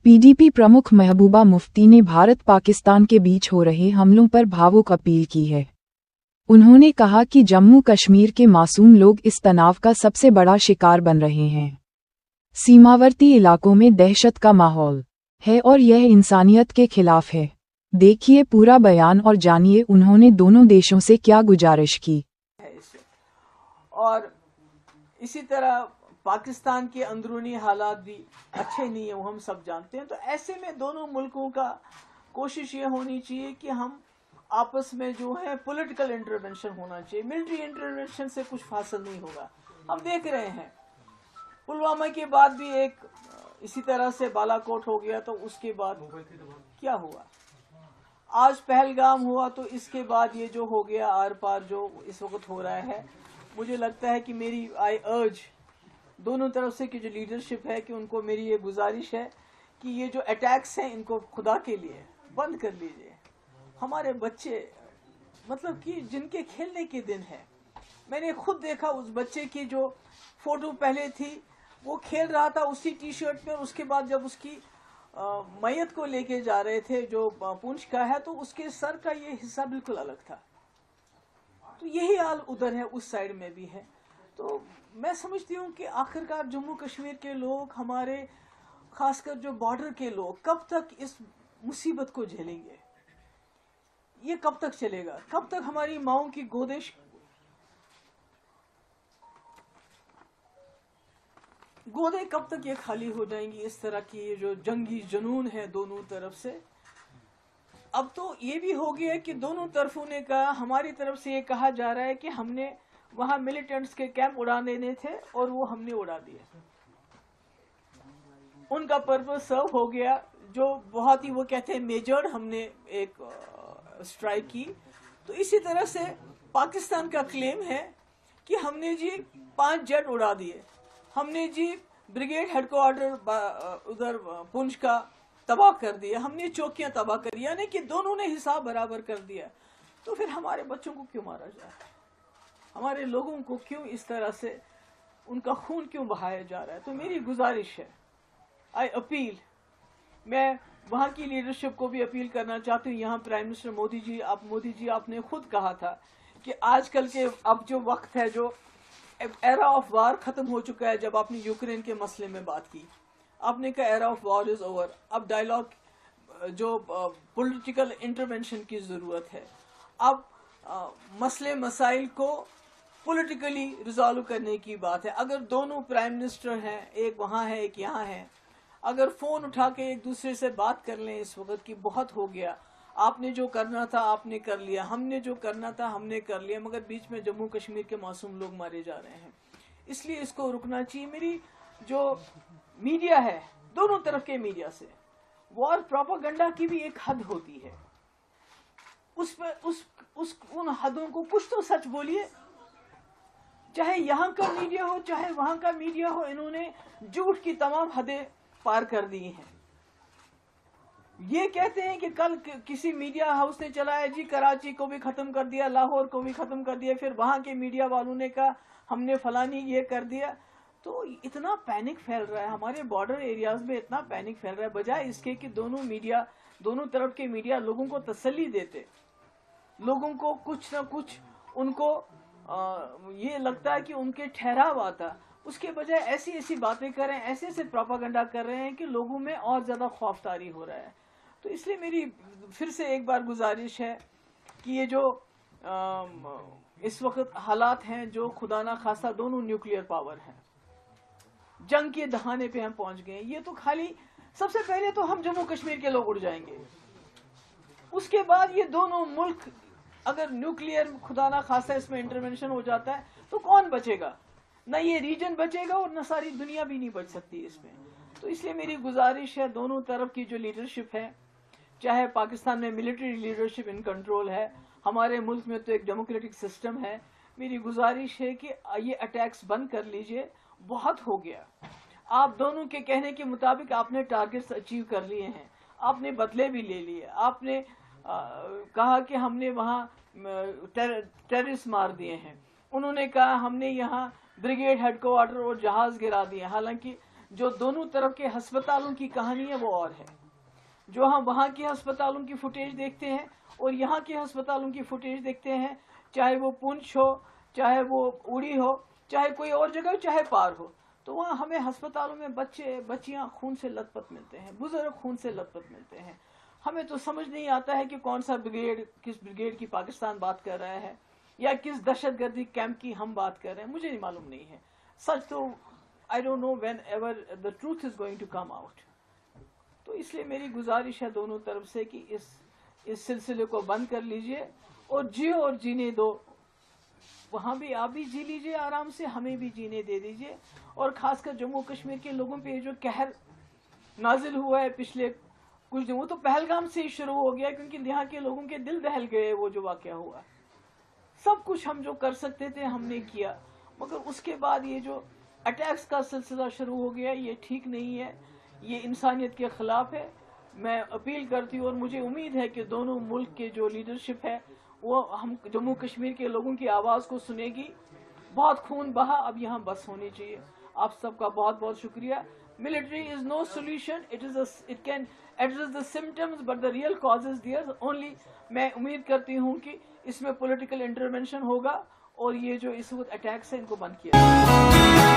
PDP प्रमुख महबूबा मुफ्ती ने भारत पाकिस्तान के बीच हो रहे हमलों पर भावुक अपील की है। उन्होंने कहा कि जम्मू कश्मीर के मासूम लोग इस तनाव का सबसे बड़ा शिकार बन रहे हैं। सीमावर्ती इलाकों में दहशत का माहौल है और यह इंसानियत के खिलाफ है। देखिए पूरा बयान और जानिए उन्होंने दोनों देशों से क्या गुजारिश की। और इसी तरह पाकिस्तान के अंदरूनी हालात भी अच्छे नहीं है, वो हम सब जानते हैं। तो ऐसे में दोनों मुल्कों का कोशिश ये होनी चाहिए कि हम आपस में जो है पॉलिटिकल इंटरवेंशन होना चाहिए। मिलिट्री इंटरवेंशन से कुछ हासिल नहीं होगा। हम देख रहे हैं पुलवामा के बाद भी एक इसी तरह से बालाकोट हो गया, तो उसके बाद क्या हुआ? आज पहलगाम हुआ, तो इसके बाद ये जो हो गया आर पार जो इस वक्त हो रहा है, मुझे लगता है कि मेरी आई अर्ज दोनों तरफ से की जो लीडरशिप है कि उनको मेरी ये गुजारिश है कि ये जो अटैक्स हैं इनको खुदा के लिए बंद कर लीजिए। हमारे बच्चे मतलब कि जिनके खेलने के दिन है, मैंने खुद देखा उस बच्चे की जो फोटो पहले थी, वो खेल रहा था उसी टी शर्ट में, उसके बाद जब उसकी मैयत को लेके जा रहे थे जो पूंछ का है, तो उसके सर का ये हिस्सा बिल्कुल अलग था। तो यही हाल उधर है, उस साइड में भी है। तो मैं समझती हूँ कि आखिरकार जम्मू कश्मीर के लोग, हमारे खासकर जो बॉर्डर के लोग, कब तक इस मुसीबत को झेलेंगे? ये कब तक चलेगा? कब तक हमारी माओं की गोदे कब तक ये खाली हो जाएंगी? इस तरह की ये जो जंगी जुनून है दोनों तरफ से। अब तो ये भी हो गया कि दोनों तरफों ने कहा, हमारी तरफ से ये कहा जा रहा है कि हमने वहां मिलिटेंट्स के कैंप उड़ा देने थे और वो हमने उड़ा दिए, उनका पर्पस सर्व हो गया। जो बहुत ही वो कहते हैं मेजर्ड हमने एक स्ट्राइक की। तो इसी तरह से पाकिस्तान का क्लेम है कि हमने जी 5 जेट उड़ा दिए, हमने जी ब्रिगेड हेडक्वार्टर उधर पुंछ का तबाह कर दिया, हमने चौकियां तबाह करी, यानी कि दोनों ने हिसाब बराबर कर दिया। तो फिर हमारे बच्चों को क्यों मारा जाए? हमारे लोगों को क्यों इस तरह से उनका खून क्यों बहाया जा रहा है? तो मेरी गुजारिश है, आई अपील, मैं वहाँ की लीडरशिप को भी अपील करना चाहती हूँ। यहाँ प्राइम मिनिस्टर मोदी जी आपने खुद कहा था कि आजकल के अब जो वक्त है, जो एरा ऑफ वार खत्म हो चुका है। जब आपने यूक्रेन के मसले में बात की, आपने कहा era of war is over, अब डायलॉग जो पॉलिटिकल इंटरवेंशन की ज़रूरत है। अब मसले मसाइल को पॉलिटिकली रिजॉल्व करने की बात है। अगर दोनों प्राइम मिनिस्टर हैं, एक वहाँ है एक यहाँ है, अगर फ़ोन उठा के एक दूसरे से बात कर लें इस वक्त की, बहुत हो गया, आपने जो करना था आपने कर लिया, हमने जो करना था हमने कर लिया, मगर बीच में जम्मू कश्मीर के मासूम लोग मारे जा रहे हैं। इसलिए इसको रुकना चाहिए। मेरी जो मीडिया है, दोनों तरफ के मीडिया से वॉर प्रोपेगेंडा की भी एक हद होती है, उस पर उन हदों को कुछ तो सच बोलिए। चाहे यहाँ का मीडिया हो चाहे वहाँ का मीडिया हो, इन्होंने झूठ की तमाम हदें पार कर दी हैं। ये कहते हैं कि कल किसी मीडिया हाउस ने चलाया जी कराची को भी खत्म कर दिया, लाहौर को भी खत्म कर दिया, फिर वहां के मीडिया वालों ने कहा हमने फलानी ये कर दिया। तो इतना पैनिक फैल रहा है हमारे बॉर्डर एरियाज में, इतना पैनिक फैल रहा है, बजाय इसके कि दोनों तरफ के मीडिया लोगों को तसल्ली देते, लोगों को कुछ ना कुछ उनको ये लगता है कि उनके ठहराव आता, उसके बजाय ऐसी बातें कर रहे हैं, ऐसे प्रोपागेंडा कर रहे हैं कि लोगों में और ज़्यादा खौफतारी हो रहा है। तो इसलिए मेरी फिर से एक बार गुजारिश है कि ये जो इस वक्त हालात हैं, जो खुदा ना खास्ता दोनों न्यूक्लियर पावर हैं, जंग के दहाने पे हम पहुंच गए। ये तो खाली सबसे पहले तो हम जम्मू कश्मीर के लोग उड़ जाएंगे, उसके बाद ये दोनों मुल्क, अगर न्यूक्लियर खुदा ना खास्ता इसमें इंटरवेंशन हो जाता है तो कौन बचेगा? ना ये रीजन बचेगा और ना सारी दुनिया भी नहीं बच सकती इसमें। तो इसलिए मेरी गुजारिश है, दोनों तरफ की जो लीडरशिप है, चाहे पाकिस्तान में मिलिट्री लीडरशिप इन कंट्रोल है, हमारे मुल्क में तो एक डेमोक्रेटिक सिस्टम है, मेरी गुजारिश है कि ये अटैक्स बंद कर लीजिए, बहुत हो गया। आप दोनों के कहने के मुताबिक आपने टारगेट्स अचीव कर लिए हैं, आपने बदले भी ले लिए, आपने कहा कि हमने वहाँ टेररिस्ट मार दिए हैं, उन्होंने कहा हमने यहाँ ब्रिगेड हेडक्वार्टर और जहाज गिरा दिए। हालांकि جو دونوں طرف کے ہسپتالوں کی کہانی ہے وہ اور ہے. جو ہم وہاں کے ہسپتالوں کی فوٹیج دیکھتے ہیں اور یہاں کے ہسپتالوں کی فوٹیج دیکھتے ہیں, چاہے وہ پونچھ ہو, چاہے وہ اوڑی ہو, چاہے کوئی اور جگہ ہو, چاہے پار ہو, تو وہاں ہمیں ہسپتالوں میں بچے بچیاں خون سے لت پت ملتے ہیں, بزرگ خون سے لت پت ملتے ہیں. ہمیں تو سمجھ نہیں آتا ہے کہ کون سا بریگیڈ کس بریگیڈ کی پاکستان بات کر رہا ہے یا کس دہشت گردی کیمپ کی ہم بات کر رہے ہیں. مجھے نہیں معلوم نہیں ہے سچ تو. I don't know whenever the truth is going to come out. تو اس لیے میری گزارش ہے دونوں طرف سے کہ اس سلسلے کو بند کر لیجئے اور جیو اور جینے دو. وہاں بھی آپ بھی جی لیجئے آرام سے, ہمیں بھی جینے دے دیجئے. اور خاص کر جموں کشمیر کے لوگوں پہ جو قہر نازل ہوا ہے پچھلے کچھ دن, وہ تو پہلگام سے ہی شروع ہو گیا کیونکہ یہاں کے لوگوں کے دل دہل گئے. وہ جو واقعہ ہوا, سب کچھ ہم جو کر سکتے تھے ہم نے کیا, مگر اس کے بعد یہ جو اٹیکس کا سلسلہ شروع ہو گیا یہ ٹھیک نہیں ہے, یہ انسانیت کے خلاف ہے. میں اپیل کرتی ہوں اور مجھے امید ہے کہ دونوں ملک کے جو لیڈرشپ ہے وہ ہم جموں کشمیر کے لوگوں کی آواز کو سنے گی. بہت خون بہا, اب یہاں بس ہونی چاہیے. آپ سب کا بہت بہت شکریہ. Military is no solution. It can address the symptoms, but the real cause is there. Only میں امید کرتی ہوں کہ اس میں پولیٹیکل انٹرونشن ہوگا اور یہ جو اس وقت اٹیکس ہیں ان کو بند کیا جائے.